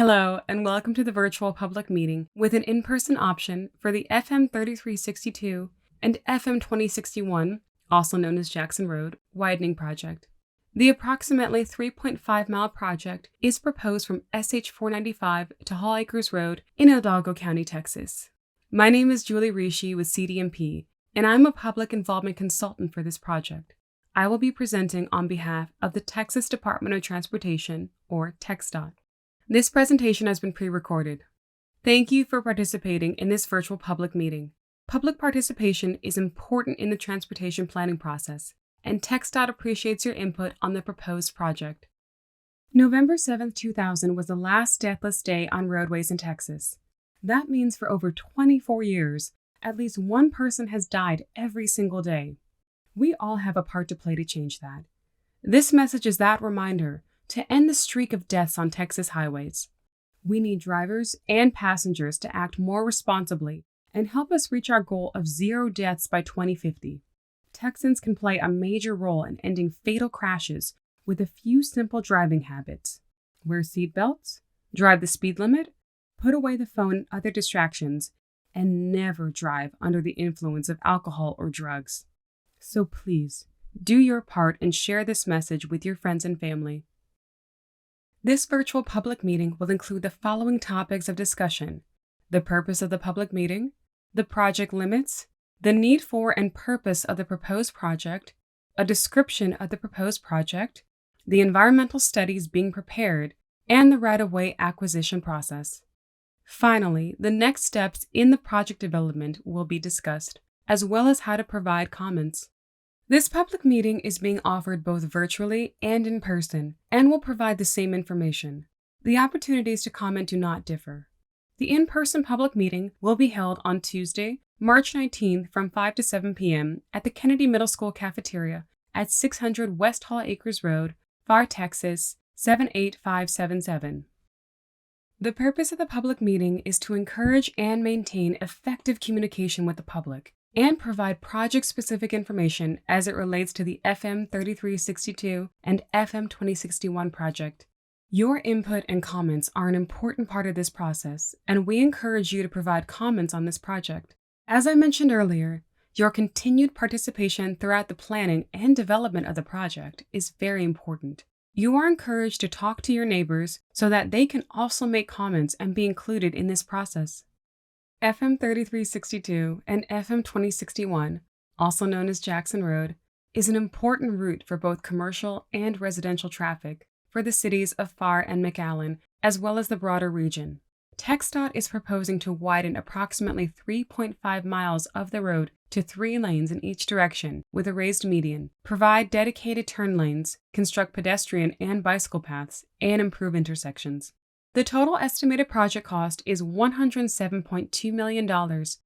Hello, and welcome to the virtual public meeting with an in-person option for the FM 3362 and FM 2061, also known as Jackson Road, widening project. The approximately 3.5-mile project is proposed from SH 495 to Hall Acres Road in Hidalgo County, Texas. My name is Julie Rishi with CDMP, and I'm a public involvement consultant for this project. I will be presenting on behalf of the Texas Department of Transportation, or TxDOT. This presentation has been pre-recorded. Thank you for participating in this virtual public meeting. Public participation is important in the transportation planning process, and TxDOT appreciates your input on the proposed project. November 7, 2000 was the last deathless day on roadways in Texas. That means for over 24 years, at least one person has died every single day. We all have a part to play to change that. This message is that reminder to end the streak of deaths on Texas highways. We need drivers and passengers to act more responsibly and help us reach our goal of 0 deaths by 2050. Texans can play a major role in ending fatal crashes with a few simple driving habits. Wear seatbelts, drive the speed limit, put away the phone and other distractions, and never drive under the influence of alcohol or drugs. So please, do your part and share this message with your friends and family. This virtual public meeting will include the following topics of discussion: the purpose of the public meeting, the project limits, the need for and purpose of the proposed project, a description of the proposed project, the environmental studies being prepared, and the right-of-way acquisition process. Finally, the next steps in the project development will be discussed, as well as how to provide comments. This public meeting is being offered both virtually and in person and will provide the same information. The opportunities to comment do not differ. The in-person public meeting will be held on Tuesday, March 19th from 5 to 7 p.m. at the Kennedy Middle School cafeteria at 600 West Hall Acres Road, Pharr, Texas 78577. The purpose of the public meeting is to encourage and maintain effective communication with the public and provide project-specific information as it relates to the FM 3362 and FM 2061 project. Your input and comments are an important part of this process, and we encourage you to provide comments on this project. As I mentioned earlier, your continued participation throughout the planning and development of the project is very important. You are encouraged to talk to your neighbors so that they can also make comments and be included in this process. FM 3362 and FM 2061, also known as Jackson Road, is an important route for both commercial and residential traffic for the cities of Pharr and McAllen, as well as the broader region. TxDOT is proposing to widen approximately 3.5 miles of the road to 3 lanes in each direction with a raised median, provide dedicated turn lanes, construct pedestrian and bicycle paths, and improve intersections. The total estimated project cost is $107.2 million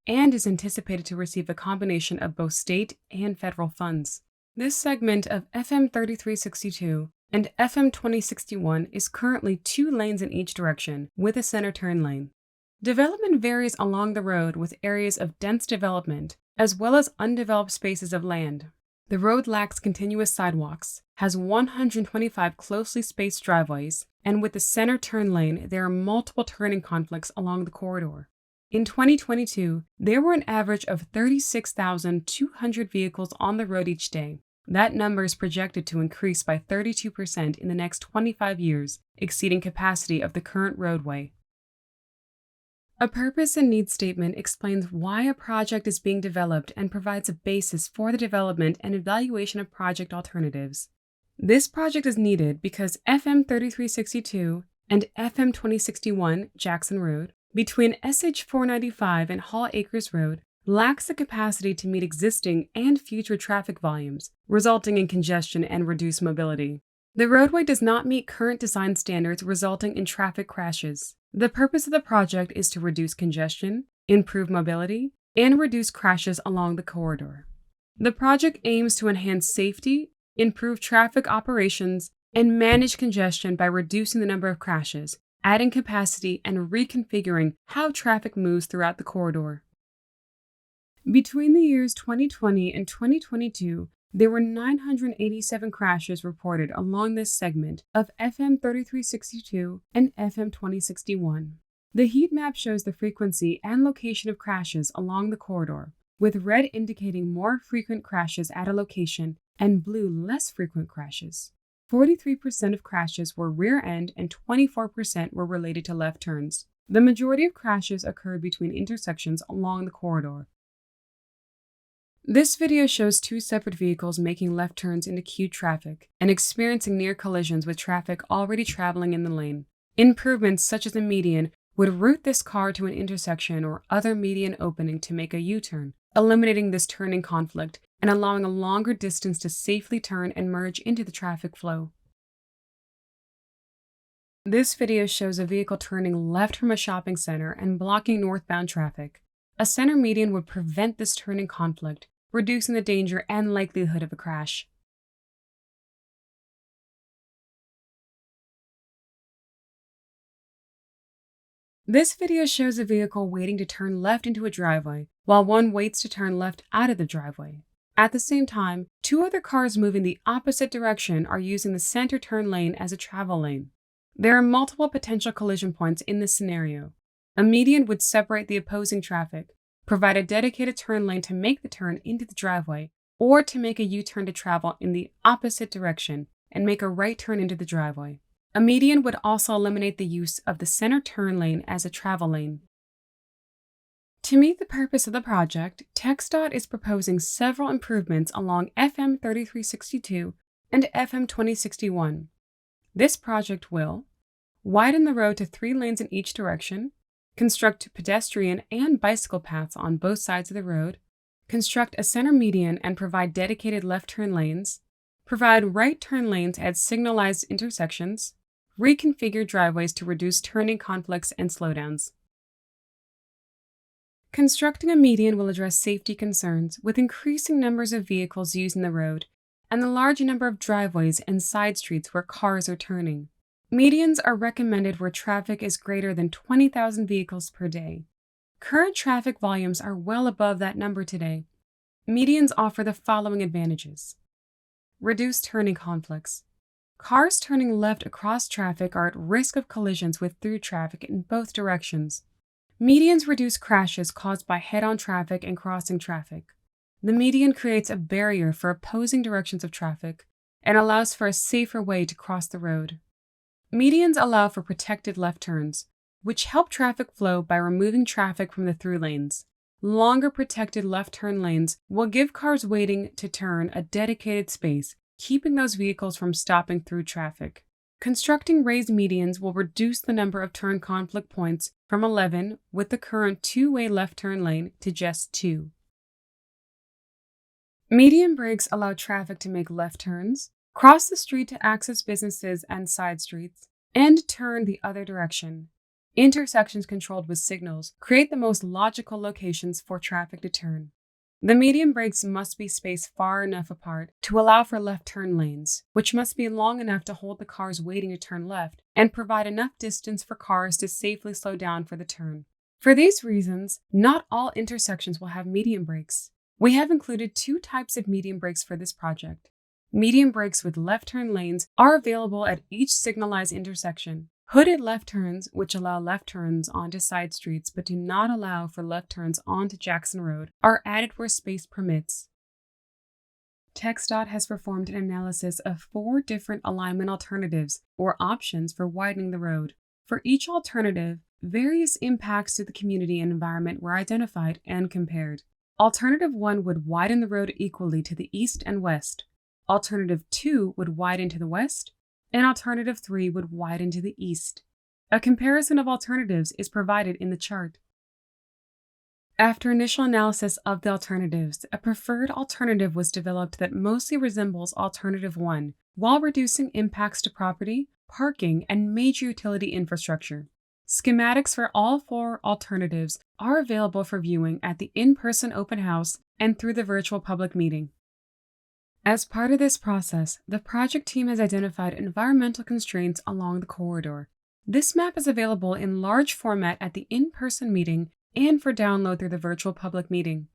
and is anticipated to receive a combination of both state and federal funds. This segment of FM 3362 and FM 2061 is currently 2 lanes in each direction with a center turn lane. Development varies along the road with areas of dense development as well as undeveloped spaces of land. The road lacks continuous sidewalks, has 125 closely spaced driveways, and with the center turn lane, there are multiple turning conflicts along the corridor. In 2022, there were an average of 36,200 vehicles on the road each day. That number is projected to increase by 32% in the next 25 years, exceeding capacity of the current roadway. A purpose and need statement explains why a project is being developed and provides a basis for the development and evaluation of project alternatives. This project is needed because FM 3362 and FM 2061 Jackson Road, between SH 495 and Hall Acres Road, lacks the capacity to meet existing and future traffic volumes, resulting in congestion and reduced mobility. The roadway does not meet current design standards, resulting in traffic crashes. The purpose of the project is to reduce congestion, improve mobility, and reduce crashes along the corridor. The project aims to enhance safety, improve traffic operations, and manage congestion by reducing the number of crashes, adding capacity, and reconfiguring how traffic moves throughout the corridor. Between the years 2020 and 2022, There were 987 crashes reported along this segment of FM 3362 and FM 2061. The heat map shows the frequency and location of crashes along the corridor, with red indicating more frequent crashes at a location and blue less frequent crashes. 43% of crashes were rear end and 24% were related to left turns. The majority of crashes occurred between intersections along the corridor. This video shows two separate vehicles making left turns into queued traffic and experiencing near collisions with traffic already traveling in the lane. Improvements such as a median would route this car to an intersection or other median opening to make a U-turn, eliminating this turning conflict and allowing a longer distance to safely turn and merge into the traffic flow. This video shows a vehicle turning left from a shopping center and blocking northbound traffic. A center median would prevent this turning conflict, reducing the danger and likelihood of a crash. This video shows a vehicle waiting to turn left into a driveway, while one waits to turn left out of the driveway. At the same time, two other cars moving the opposite direction are using the center turn lane as a travel lane. There are multiple potential collision points in this scenario. A median would separate the opposing traffic, provide a dedicated turn lane to make the turn into the driveway, or to make a U-turn to travel in the opposite direction and make a right turn into the driveway. A median would also eliminate the use of the center turn lane as a travel lane. To meet the purpose of the project, TxDOT is proposing several improvements along FM 3362 and FM 2061. This project will widen the road to 3 lanes in each direction, construct pedestrian and bicycle paths on both sides of the road, construct a center median and provide dedicated left turn lanes, provide right turn lanes at signalized intersections, reconfigure driveways to reduce turning conflicts and slowdowns. Constructing a median will address safety concerns with increasing numbers of vehicles using the road and the large number of driveways and side streets where cars are turning. Medians are recommended where traffic is greater than 20,000 vehicles per day. Current traffic volumes are well above that number today. Medians offer the following advantages: reduce turning conflicts. Cars turning left across traffic are at risk of collisions with through traffic in both directions. Medians reduce crashes caused by head-on traffic and crossing traffic. The median creates a barrier for opposing directions of traffic and allows for a safer way to cross the road. Medians allow for protected left turns, which help traffic flow by removing traffic from the through lanes. Longer protected left turn lanes will give cars waiting to turn a dedicated space, keeping those vehicles from stopping through traffic. Constructing raised medians will reduce the number of turn conflict points from 11 with the current 2-way left turn lane to just 2. Median breaks allow traffic to make left turns, cross the street to access businesses and side streets, and turn the other direction. Intersections controlled with signals create the most logical locations for traffic to turn. The median breaks must be spaced far enough apart to allow for left turn lanes, which must be long enough to hold the cars waiting to turn left and provide enough distance for cars to safely slow down for the turn. For these reasons, not all intersections will have median breaks. We have included 2 types of median breaks for this project. Median breaks with left turn lanes are available at each signalized intersection. Hooded left turns, which allow left turns onto side streets but do not allow for left turns onto Jackson Road, are added where space permits. TxDOT has performed an analysis of 4 different alignment alternatives or options for widening the road. For each alternative, various impacts to the community and environment were identified and compared. Alternative 1 would widen the road equally to the east and west. Alternative 2 would widen to the west, and Alternative 3 would widen to the east. A comparison of alternatives is provided in the chart. After initial analysis of the alternatives, a preferred alternative was developed that mostly resembles Alternative 1, while reducing impacts to property, parking, and major utility infrastructure. Schematics for all 4 alternatives are available for viewing at the in-person open house and through the virtual public meeting. As part of this process, the project team has identified environmental constraints along the corridor. This map is available in large format at the in-person meeting and for download through the virtual public meeting.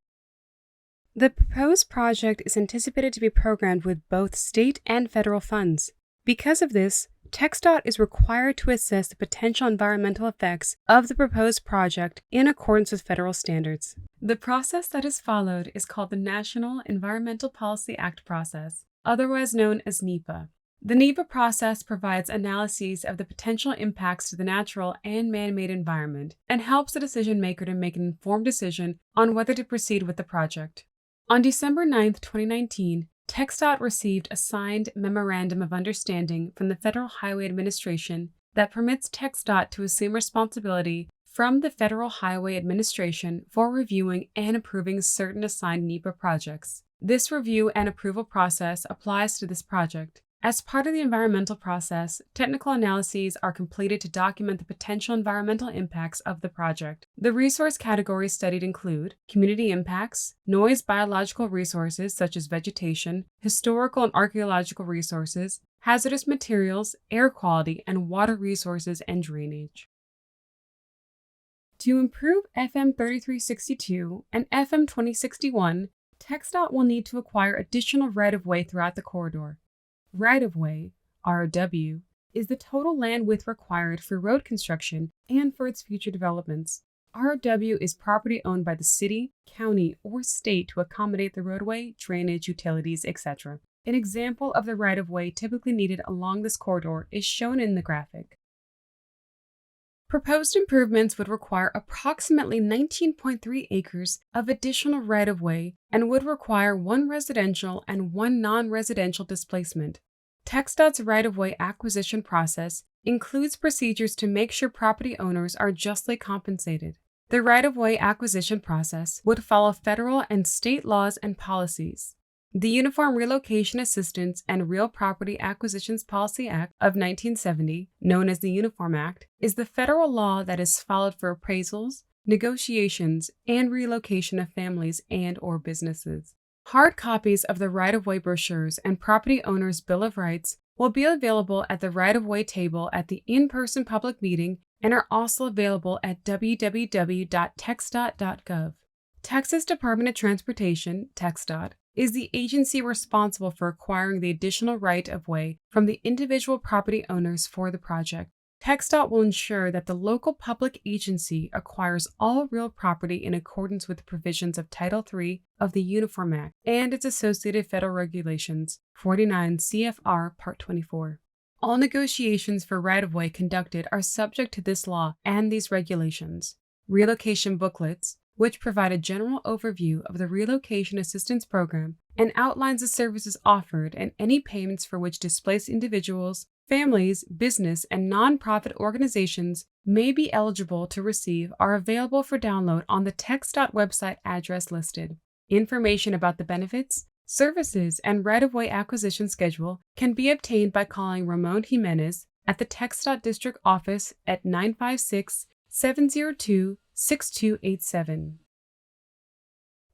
The proposed project is anticipated to be programmed with both state and federal funds. Because of this, TxDOT is required to assess the potential environmental effects of the proposed project in accordance with federal standards. The process that is followed is called the National Environmental Policy Act process, otherwise known as NEPA. The NEPA process provides analyses of the potential impacts to the natural and man-made environment and helps the decision maker to make an informed decision on whether to proceed with the project. On December 9, 2019, TxDOT received a signed Memorandum of Understanding from the Federal Highway Administration that permits TxDOT to assume responsibility from the Federal Highway Administration for reviewing and approving certain assigned NEPA projects. This review and approval process applies to this project. As part of the environmental process, technical analyses are completed to document the potential environmental impacts of the project. The resource categories studied include community impacts, noise biological resources such as vegetation, historical and archaeological resources, hazardous materials, air quality, and water resources and drainage. To improve FM 3362 and FM 2061, TxDOT will need to acquire additional right-of-way throughout the corridor. Right-of-way, ROW, is the total land width required for road construction and for its future developments. ROW is property owned by the city, county, or state to accommodate the roadway, drainage, utilities, etc. An example of the right-of-way typically needed along this corridor is shown in the graphic. Proposed improvements would require approximately 19.3 acres of additional right-of-way and would require one residential and one non-residential displacement. TxDOT's right-of-way acquisition process includes procedures to make sure property owners are justly compensated. The right-of-way acquisition process would follow federal and state laws and policies. The Uniform Relocation Assistance and Real Property Acquisitions Policy Act of 1970, known as the Uniform Act, is the federal law that is followed for appraisals, negotiations, and relocation of families and/or businesses. Hard copies of the right-of-way brochures and property owner's Bill of Rights will be available at the right-of-way table at the in-person public meeting and are also available at www.txdot.gov. Texas Department of Transportation, TxDOT, is the agency responsible for acquiring the additional right-of-way from the individual property owners for the project. TxDOT will ensure that the local public agency acquires all real property in accordance with the provisions of Title III of the Uniform Act and its associated federal regulations, 49 CFR Part 24. All negotiations for right-of-way conducted are subject to this law and these regulations. Relocation booklets, which provide a general overview of the Relocation Assistance Program and outlines the services offered and any payments for which displaced individuals, families, business, and nonprofit organizations may be eligible to receive, are available for download on the TxDOT website address listed. Information about the benefits, services, and right-of-way acquisition schedule can be obtained by calling Ramon Jimenez at the TxDOT District Office at 956-702-6287.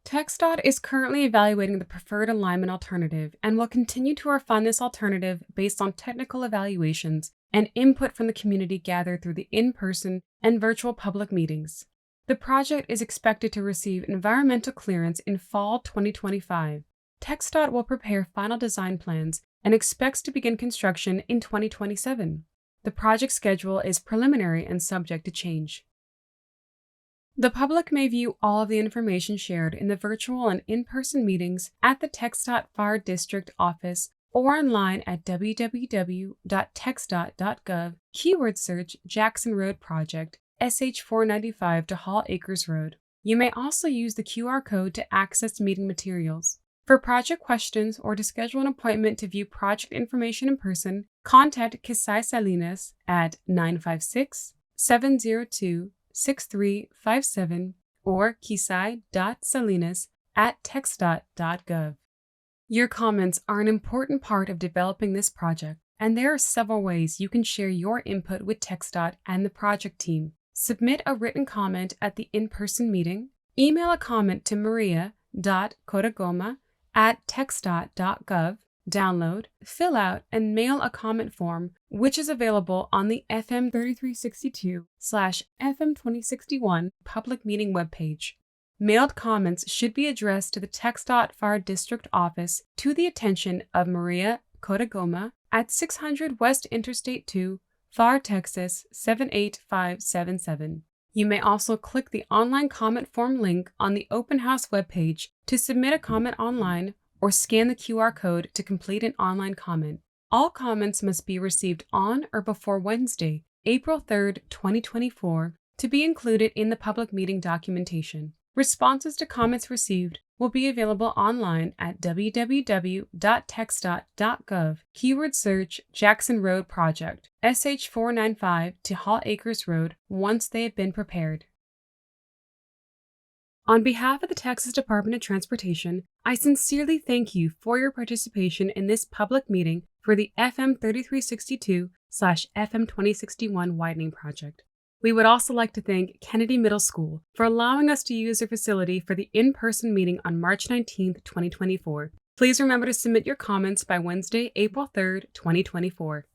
TxDOT is currently evaluating the preferred alignment alternative and will continue to refine this alternative based on technical evaluations and input from the community gathered through the in-person and virtual public meetings. The project is expected to receive environmental clearance in fall 2025. TxDOT will prepare final design plans and expects to begin construction in 2027. The project schedule is preliminary and subject to change. The public may view all of the information shared in the virtual and in-person meetings at the TxDOT Pharr District office or online at www.txdot.gov, keyword search Jackson Road Project, SH495 to Hall Acres Road. You may also use the QR code to access meeting materials. For project questions or to schedule an appointment to view project information in person, contact Kisai Salinas at 956-702-6357 or kisai.salinas@txdot.gov. Your comments are an important part of developing this project, and there are several ways you can share your input with TxDOT and the project team. Submit a written comment at the in-person meeting, email a comment to maria.codagoma@txdot.gov, download, fill out, and mail a comment form, which is available on the FM 3362/FM 2061 public meeting webpage. Mailed comments should be addressed to the TxDOT Pharr District office to the attention of Maria Codagoma at 600 West Interstate 2, Pharr, Texas 78577. You may also click the online comment form link on the open house webpage to submit a comment online or scan the QR code to complete an online comment. All comments must be received on or before Wednesday, April 3rd, 2024, to be included in the public meeting documentation. Responses to comments received will be available online at www.txdot.gov. Keyword search Jackson Road Project, SH495 to Hall Acres Road once they have been prepared. On behalf of the Texas Department of Transportation, I sincerely thank you for your participation in this public meeting for the FM 3362/FM 2061 widening project. We would also like to thank Kennedy Middle School for allowing us to use their facility for the in-person meeting on March 19, 2024. Please remember to submit your comments by Wednesday, April 3rd, 2024.